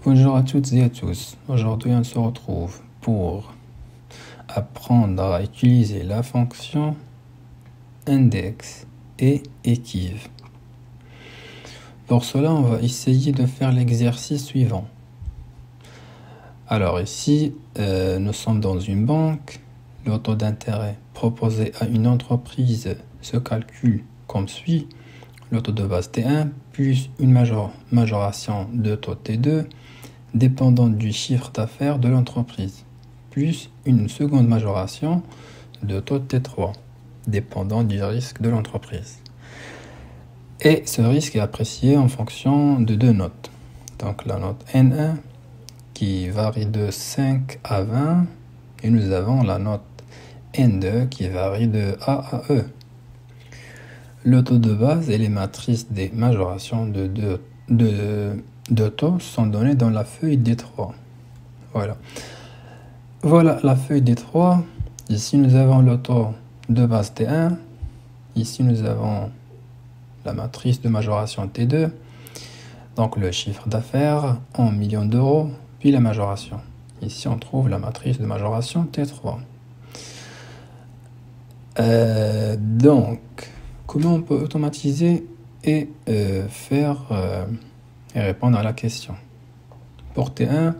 Bonjour à toutes et à tous. Aujourd'hui, on se retrouve pour apprendre à utiliser la fonction index et équive. Pour cela, on va essayer de faire l'exercice suivant. Alors ici, nous sommes dans une banque. Le taux d'intérêt proposé à une entreprise se calcule comme suit. Le taux de base T1 plus une majoration de taux T2 dépendant du chiffre d'affaires de l'entreprise, plus une seconde majoration de taux T3 dépendant du risque de l'entreprise. Et ce risque est apprécié en fonction de deux notes. Donc la note N1 qui varie de 5 à 20 et nous avons la note N2 qui varie de A à E. Le taux de base et les matrices des majorations de taux sont donnés dans la feuille D3. Voilà la feuille D3. Ici nous avons le taux de base T1. Ici nous avons la matrice de majoration T2. Donc le chiffre d'affaires en millions d'euros, puis la majoration. Ici on trouve la matrice de majoration T3. Donc, comment on peut automatiser et faire et répondre à la question? Pour T1,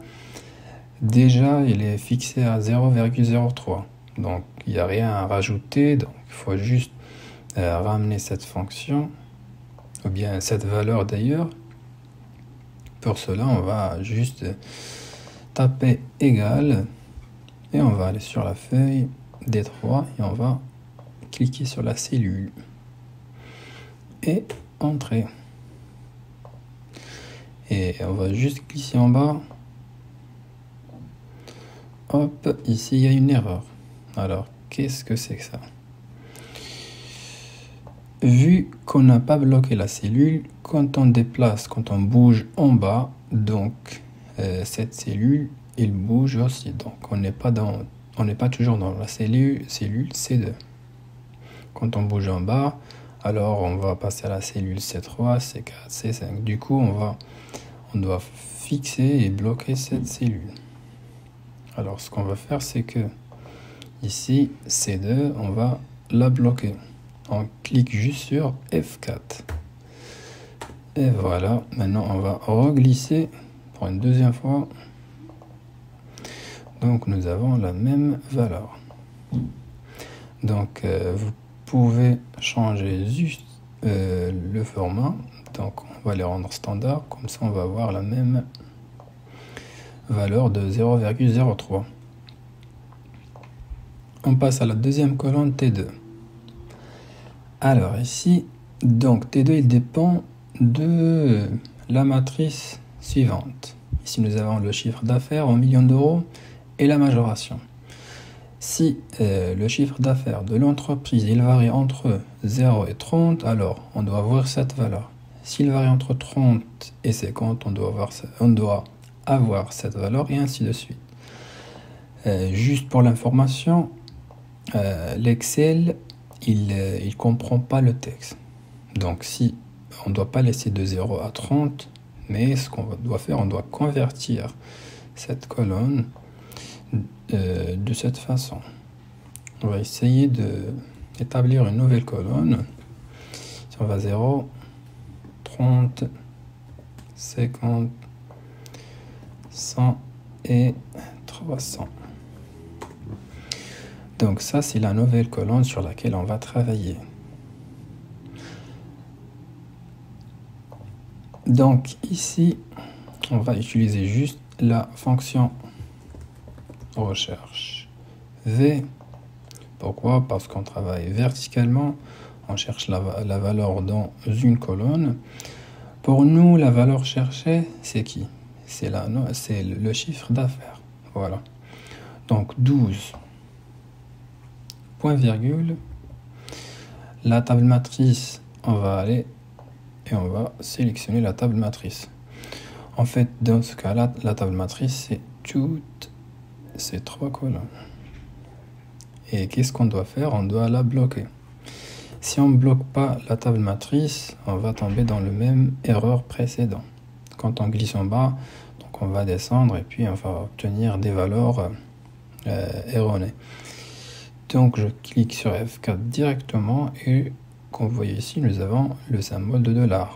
déjà il est fixé à 0,03. Donc il n'y a rien à rajouter. Donc il faut juste ramener cette fonction, ou bien cette valeur d'ailleurs. Pour cela, on va juste taper égal et on va aller sur la feuille D3 et on va cliquer sur la cellule et entrer. Et on va juste glisser en bas. Hop, ici il y a une erreur. Alors, qu'est-ce que c'est que ça? Vu qu'on n'a pas bloqué la cellule, quand on déplace, quand on bouge en bas, donc cette cellule, il bouge aussi. Donc on n'est pas toujours dans la cellule C2. Quand on bouge en bas, alors on va passer à la cellule C3, C4, C5. Du coup, on doit fixer et bloquer cette cellule. Alors ce qu'on va faire, c'est que ici, C2, on va la bloquer. On clique juste sur F4. Et voilà, maintenant on va reglisser pour une deuxième fois. Donc nous avons la même valeur. Donc vous pouvez changer juste le format. Donc on va les rendre standard, comme ça on va avoir la même valeur de 0,03. On passe à la deuxième colonne T2. Alors ici, donc T2 il dépend de la matrice suivante. Ici nous avons le chiffre d'affaires en millions d'euros et la majoration. Si le chiffre d'affaires de l'entreprise il varie entre 0 et 30, alors on doit voir cette valeur. S'il varie entre 30 et 50, on doit avoir cette valeur et ainsi de suite. Juste pour l'information, l'Excel il comprend pas le texte. Donc si on ne doit pas laisser de 0 à 30, mais ce qu'on doit faire, on doit convertir cette colonne de cette façon. On va essayer d'établir une nouvelle colonne. Si on va 0, 30, 50, 100 et 300. Donc ça, c'est la nouvelle colonne sur laquelle on va travailler. Donc ici, on va utiliser juste la fonction recherche V. Pourquoi? Parce qu'on travaille verticalement, on cherche la valeur dans une colonne. Pour nous, la valeur cherchée, c'est qui? C'est le chiffre d'affaires. Voilà. Donc 12. Point virgule. La table matrice, on va aller et on va sélectionner la table matrice. En fait, dans ce cas-là, la table matrice, c'est toutes ces trois colonnes. Et qu'est-ce qu'on doit faire? On doit la bloquer. Si on ne bloque pas la table matrice, on va tomber dans le même erreur précédent. Quand on glisse en bas, donc Donc on va descendre et puis on va obtenir des valeurs erronées. Donc je clique sur F4 directement et comme vous voyez ici, nous avons le symbole de $.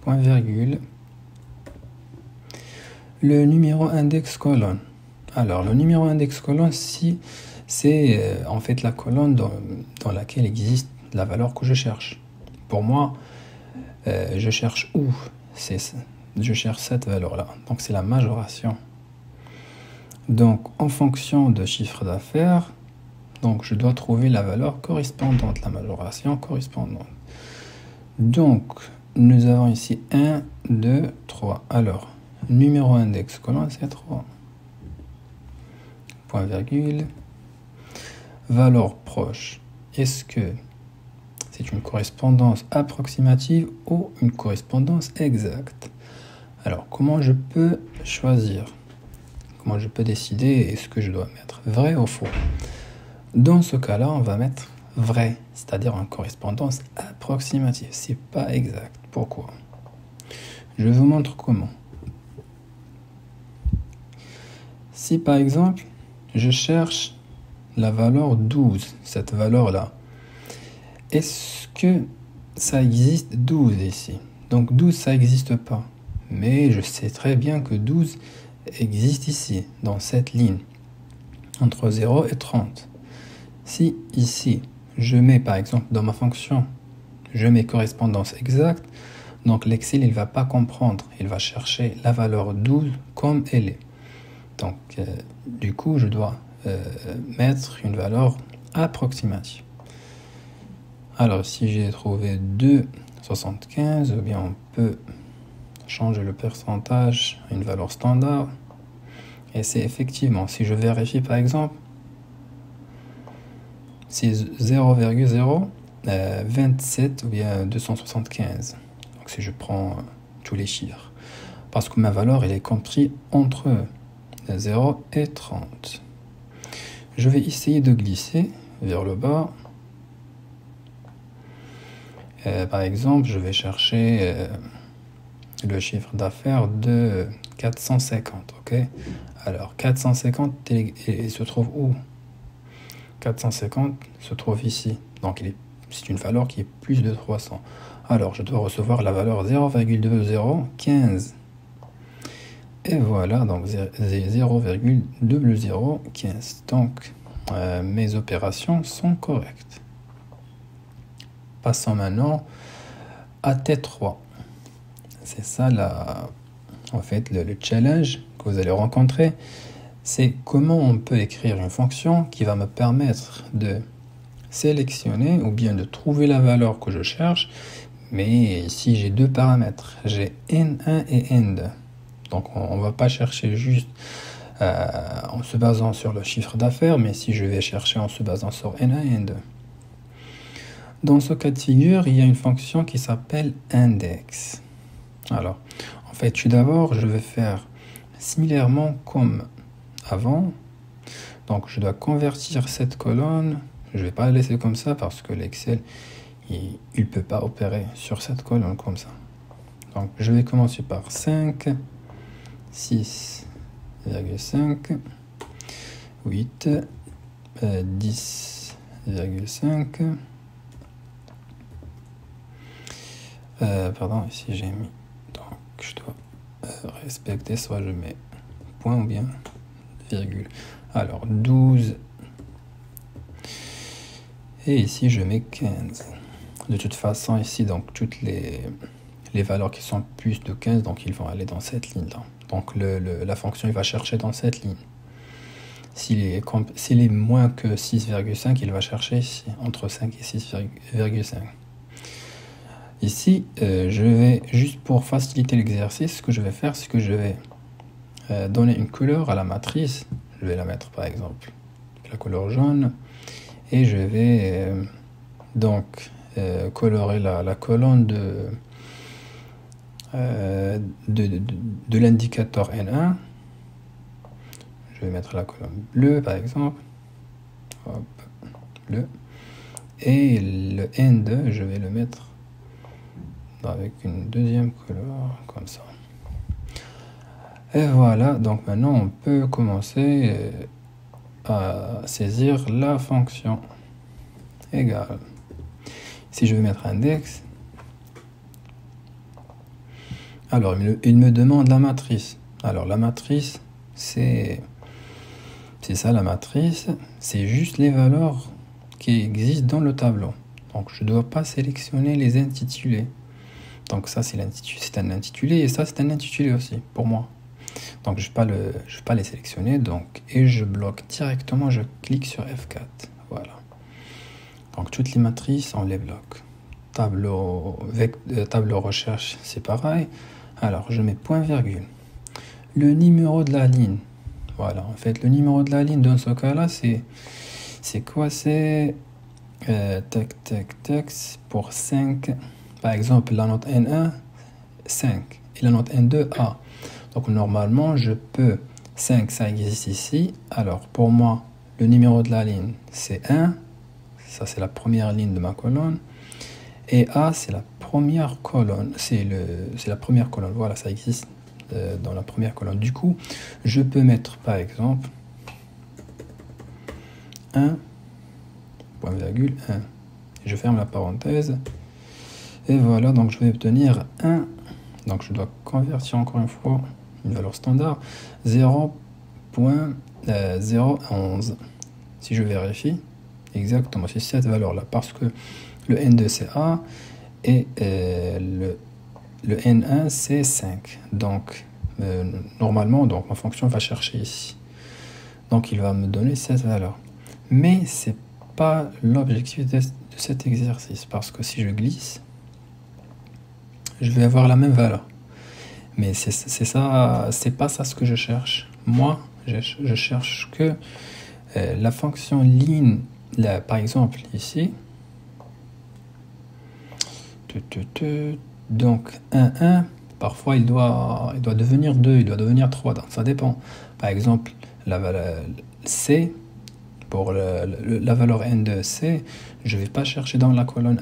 Point virgule. Le numéro index colonne. Alors le numéro index colonne, si c'est en fait la colonne dans laquelle existe la valeur que je cherche. Pour moi, je cherche où? Je cherche cette valeur-là. Donc c'est la majoration. Donc en fonction de chiffre d'affaires, donc je dois trouver la valeur correspondante, la majoration correspondante. Donc nous avons ici 1, 2, 3. Alors, numéro index colonne, c'est 3. Point virgule. Valeur proche. Est-ce que c'est une correspondance approximative ou une correspondance exacte? Alors, comment je peux choisir? Comment je peux décider est-ce que je dois mettre vrai ou faux? Dans ce cas-là, on va mettre vrai, c'est-à-dire en correspondance approximative. C'est pas exact. Pourquoi? Je vous montre comment. Si par exemple, je cherche la valeur 12, cette valeur-là, est-ce que ça existe 12 ici? Donc 12, ça n'existe pas. Mais je sais très bien que 12 existe ici, dans cette ligne, entre 0 et 30. Si ici, je mets par exemple dans ma fonction, je mets correspondance exacte, donc l'Excel, il ne va pas comprendre. Il va chercher la valeur 12 comme elle est. Donc, du coup, je dois mettre une valeur approximative. Alors, si j'ai trouvé 2,75, ou bien on peut changer le pourcentage à une valeur standard. Et c'est effectivement, si je vérifie par exemple, c'est 0,027 ou bien 275. Donc si je prends tous les chiffres. Parce que ma valeur, elle est comprise entre 0 et 30. Je vais essayer de glisser vers le bas. Par exemple, je vais chercher le chiffre d'affaires de 450. Ok. Alors, 450, il se trouve où? 450 se trouve ici. Donc, c'est une valeur qui est plus de 300. Alors, je dois recevoir la valeur 0,2015. Et voilà, donc 0,0015. Donc, mes opérations sont correctes. Passons maintenant à T3. C'est ça, en fait, le challenge que vous allez rencontrer. C'est comment on peut écrire une fonction qui va me permettre de sélectionner ou bien de trouver la valeur que je cherche. Mais ici, j'ai deux paramètres. J'ai N1 et N2. Donc, on ne va pas chercher juste en se basant sur le chiffre d'affaires, mais si je vais chercher en se basant sur N1 et N2. Dans ce cas de figure, il y a une fonction qui s'appelle index. Alors, en fait, tout d'abord, je vais faire similairement comme avant. Donc, je dois convertir cette colonne. Je ne vais pas la laisser comme ça parce que l'Excel, il ne peut pas opérer sur cette colonne comme ça. Donc, je vais commencer par 5, 6,5, 8, 10,5. Pardon, ici j'ai mis. Donc, je dois respecter, soit je mets point ou bien virgule. Alors, 12. Et ici, je mets 15. De toute façon, ici, donc, toutes les valeurs qui sont plus de 15, donc ils vont aller dans cette ligne-là. Donc, la fonction, il va chercher dans cette ligne. S'il est moins que 6,5, il va chercher ici, entre 5 et 6,5. Ici, je vais, juste pour faciliter l'exercice, ce que je vais faire, c'est que je vais donner une couleur à la matrice. Je vais la mettre, par exemple, la couleur jaune. Et je vais donc colorer la colonne de l'indicateur N1. Je vais mettre la colonne bleue, par exemple. Hop, bleu. Et le N2, je vais le mettre avec une deuxième couleur, comme ça. Et voilà, donc maintenant on peut commencer à saisir la fonction égale. Si je veux mettre index, alors il me demande la matrice. Alors la matrice, c'est ça la matrice, c'est juste les valeurs qui existent dans le tableau. Donc je ne dois pas sélectionner les intitulés. Donc ça c'est un intitulé et ça c'est un intitulé aussi pour moi. Donc je ne vais pas les sélectionner, donc, et je bloque directement, je clique sur F4. Voilà. Donc toutes les matrices, on les bloque. Tableau recherche, c'est pareil. Alors je mets point virgule. Le numéro de la ligne. Voilà, en fait, le numéro de la ligne dans ce cas-là, c'est quoi? C'est pour 5. Par exemple, la note N1, 5. Et la note N2, A. Donc normalement, je peux 5, ça existe ici. Alors pour moi, le numéro de la ligne, c'est 1. Ça, c'est la première ligne de ma colonne. Et A, c'est la première colonne. C'est la première colonne. Voilà, ça existe dans la première colonne. Du coup, je peux mettre, par exemple, 1, point virgule 1. Je ferme la parenthèse. Et voilà, donc je vais obtenir 1. Donc je dois convertir encore une fois une valeur standard 0.011. Si je vérifie, exactement, c'est cette valeur-là, parce que le N2 c'est A et le N1 c'est 5. Donc normalement, donc ma fonction va chercher ici. Donc il va me donner cette valeur. Mais c'est pas l'objectif de cet exercice, parce que si je glisse, je vais avoir la même valeur. Mais c'est ça, c'est pas ça ce que je cherche. Moi, je cherche que la fonction line, là, par exemple ici, donc 1, parfois il doit devenir 2, il doit devenir 3, donc ça dépend. Par exemple, la valeur C, pour la valeur N de C, je ne vais pas chercher dans la colonne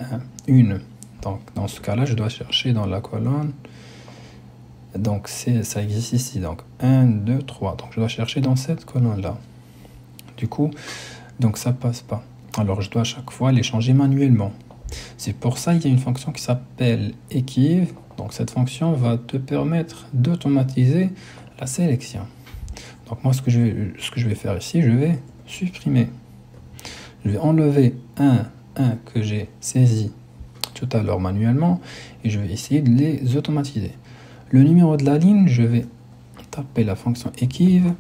1. Donc dans ce cas-là, je dois chercher dans la colonne. Donc ça existe ici. Donc 1, 2, 3. Donc je dois chercher dans cette colonne-là. Du coup, donc ça passe pas. Alors je dois à chaque fois les changer manuellement. C'est pour ça qu'il y a une fonction qui s'appelle equiv. Donc cette fonction va te permettre d'automatiser la sélection. Donc moi ce que je vais faire ici, je vais supprimer. Je vais enlever 1 que j'ai saisi tout à l'heure manuellement et je vais essayer de les automatiser. Le numéro de la ligne, je vais taper la fonction equiv.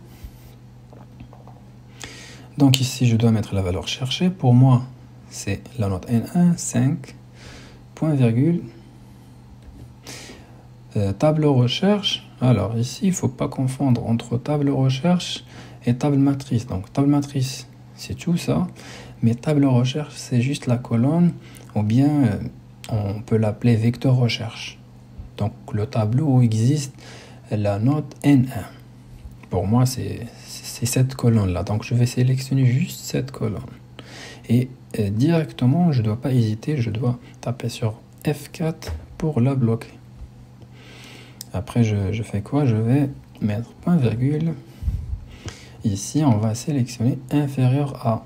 Donc ici, je dois mettre la valeur cherchée. Pour moi, c'est la note N1, 5, point virgule. Table recherche. Alors ici, il ne faut pas confondre entre table recherche et table matrice. Donc table matrice, c'est tout ça. Mais table recherche, c'est juste la colonne, ou bien on peut l'appeler vecteur recherche. Donc le tableau où existe la note N1. Pour moi, c'est cette colonne-là. Donc je vais sélectionner juste cette colonne. Et directement, je ne dois pas hésiter, je dois taper sur F4 pour la bloquer. Après, je fais quoi? Je vais mettre point virgule. Ici, on va sélectionner inférieur à.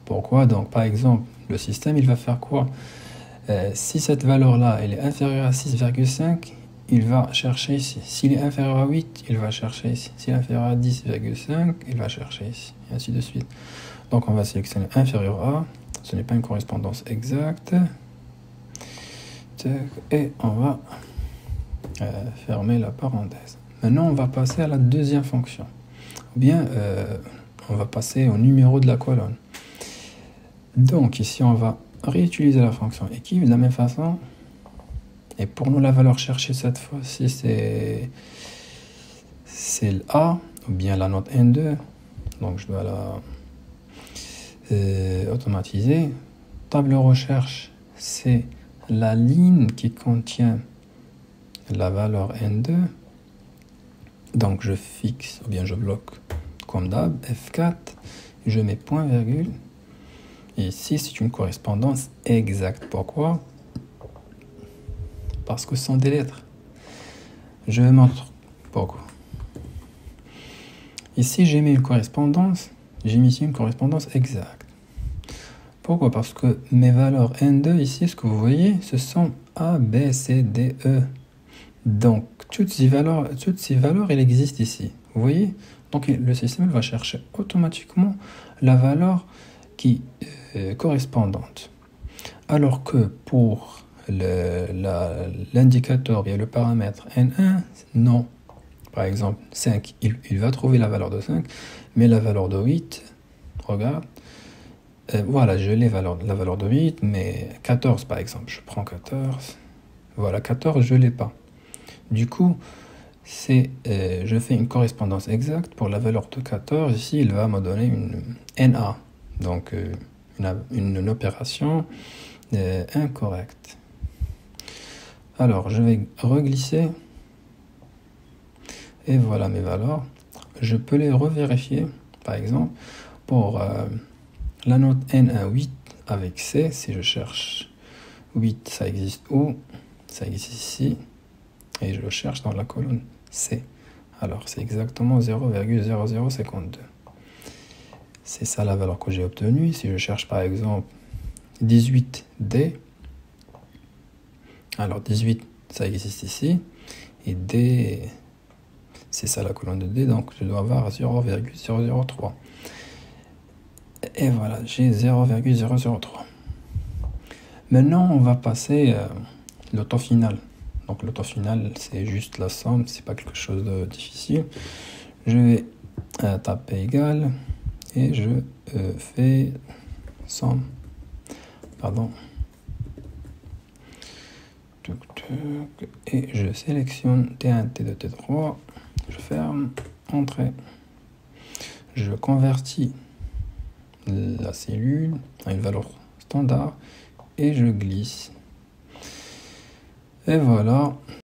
Pourquoi? Donc par exemple, le système, il va faire quoi? Si cette valeur-là, elle est inférieure à 6,5, il va chercher ici. S'il est inférieur à 8, il va chercher ici. S'il est inférieur à 10,5, il va chercher ici. Et ainsi de suite. Donc on va sélectionner inférieur à. Ce n'est pas une correspondance exacte. Et on va fermer la parenthèse. Maintenant, on va passer à la deuxième fonction. Ou bien, on va passer au numéro de la colonne. Donc ici, on va réutiliser la fonction equiv de la même façon. Et pour nous, la valeur cherchée cette fois-ci, c'est le A, ou bien la note N2. Donc je dois la automatiser. Table recherche, c'est la ligne qui contient la valeur N2. Donc je fixe, ou bien je bloque comme d'hab, F4, je mets point virgule. Et ici, c'est une correspondance exacte. Pourquoi? Parce que ce sont des lettres. Je montre Pourquoi? Ici, j'ai mis une correspondance. J'ai mis ici une correspondance exacte. Pourquoi? Parce que mes valeurs N2 ici, ce que vous voyez, ce sont A, B, C, D, E. Donc, toutes ces valeurs, elles existent ici. Vous voyez? Donc, le système va chercher automatiquement la valeur qui est correspondante. Alors que pour l'indicateur, bien le paramètre N1, non. Par exemple, 5, il va trouver la valeur de 5, mais la valeur de 8, regarde, voilà, je l'ai la valeur de 8, mais 14 par exemple, je prends 14, voilà, 14, je ne l'ai pas. Du coup, je fais une correspondance exacte pour la valeur de 14, ici il va me donner une NA, donc une opération incorrecte. Alors, je vais reglisser. Et voilà mes valeurs. Je peux les revérifier. Par exemple, pour la note N1, 8 avec C, si je cherche 8, ça existe où? Ça existe ici. Et je le cherche dans la colonne C. Alors, c'est exactement 0,0052. C'est ça la valeur que j'ai obtenue. Si je cherche par exemple 18D, alors 18, ça existe ici. Et D, c'est ça la colonne de D, donc je dois avoir 0,003. Et voilà, j'ai 0,003. Maintenant, on va passer le temps final. Donc le temps final, c'est juste la somme, c'est pas quelque chose de difficile. Je vais taper égal et je fais somme. Pardon. Et je sélectionne T1, T2, T3. Je ferme, entrée. Je convertis la cellule à une valeur standard et je glisse. Et voilà,